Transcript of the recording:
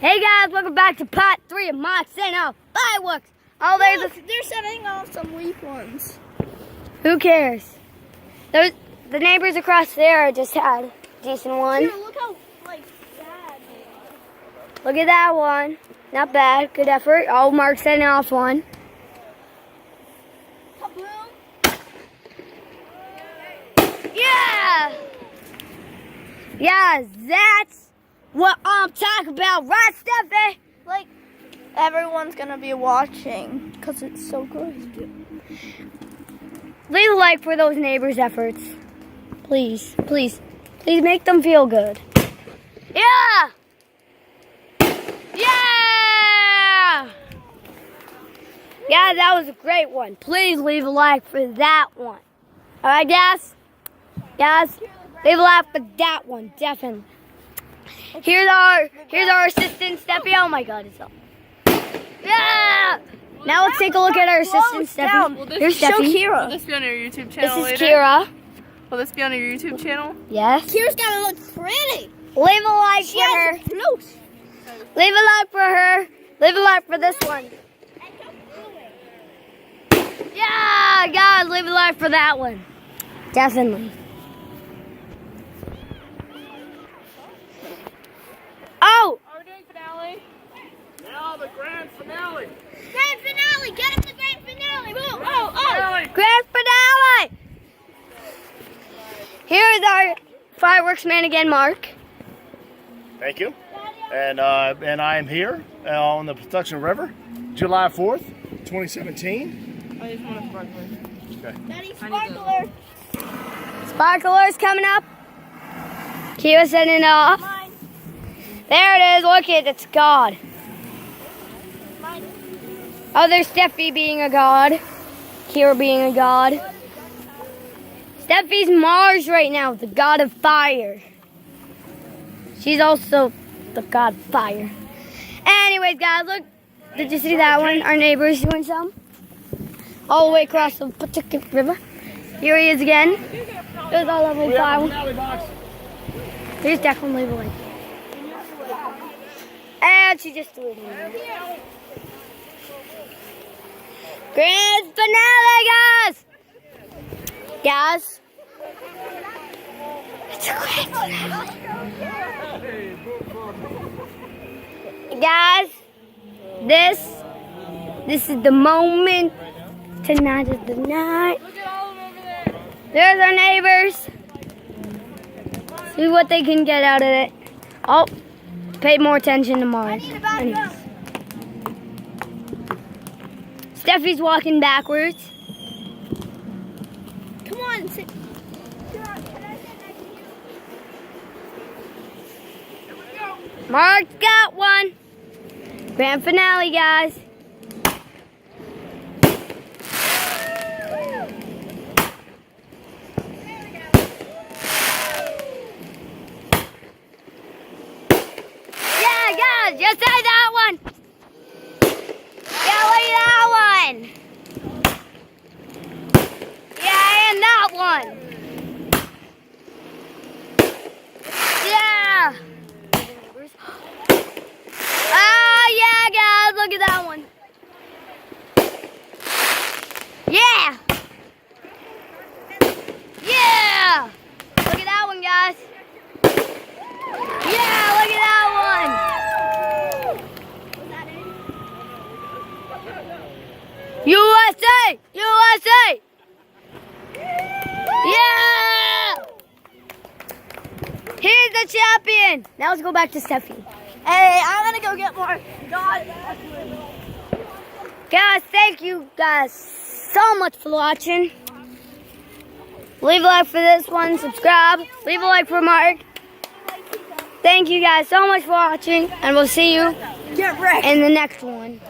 Hey guys, welcome back to part 3 of Mark setting off fireworks. Oh, Look, they're setting off some weak ones. Who cares? The neighbors across there just had a decent one. Here, look how bad they are. Look at that one. Not bad. Good effort. Oh, Mark's setting off one. Kaboom! Yeah! Yeah, that's what I'm talking about, right, Steffi? Like, everyone's gonna be watching because it's so good. Leave a like for those neighbors' efforts. Please, please, please make them feel good. Yeah! Yeah! Yeah, that was a great one. Please leave a like for that one. All right, guys? Guys, leave a like for that one, definitely. Here's our assistant, Steffi. Oh my God, it's up. Yeah! Now let's take a look at our assistant, Steffi. Here's Show Steffi. Kira. Will this be on your YouTube channel This is later? Kira. Will this be on your YouTube channel? Yes. Kira's gotta look pretty. Leave a like She for has her. a flute. Leave a like for her. Leave a like for this one. Yeah, guys, leave a like for that one. Definitely. Oh! Are we doing finale? Now the grand finale. Grand finale! Get him the grand finale! Whoa, oh! Grand finale! Here is our fireworks man again, Mark. Thank you. And I am here on the Patuxent River, July 4th, 2017. I just want a sparkler. Okay. Daddy Sparkler! Sparkler's coming up. Kira setting off. Mine. There it is. Look it. It's God. Mine. Oh, there's Steffi being a god. Kira being a god. Steffi's Mars right now, the god of fire. She's also the god of fire. Anyways, guys, look. Did you see that one? Our neighbor's doing some. All the way across the Patuxent River. Here he is again. There's our lovely We have a fire. finale box. Here's definitely the like. And she just deleted it. Grand finale, guys! Guys. It's a grand finale. Guys, this is the moment. Tonight is the night. Look at all of them over there. There's our neighbors. See what they can get out of it. Oh, pay more attention to Mars. Anyways. Steffi's walking backwards. Come on, sit. Mark's got one. Grand finale, guys. Yeah, guys, just say that one. Yeah, look at that one. Yeah, and that one. Yeah. Oh, yeah, guys, look at that one. Yeah. Yeah. Look at that one, guys. Yeah, look at that one. USA! USA! Yeah! Here's the champion. Now let's go back to Steffi. Hey, I'm gonna go get more. God. Guys, thank you guys so much for watching. Leave a like for this one, subscribe, leave a like for Mark. Thank you guys so much for watching, and we'll see you Get wrecked. in the next one.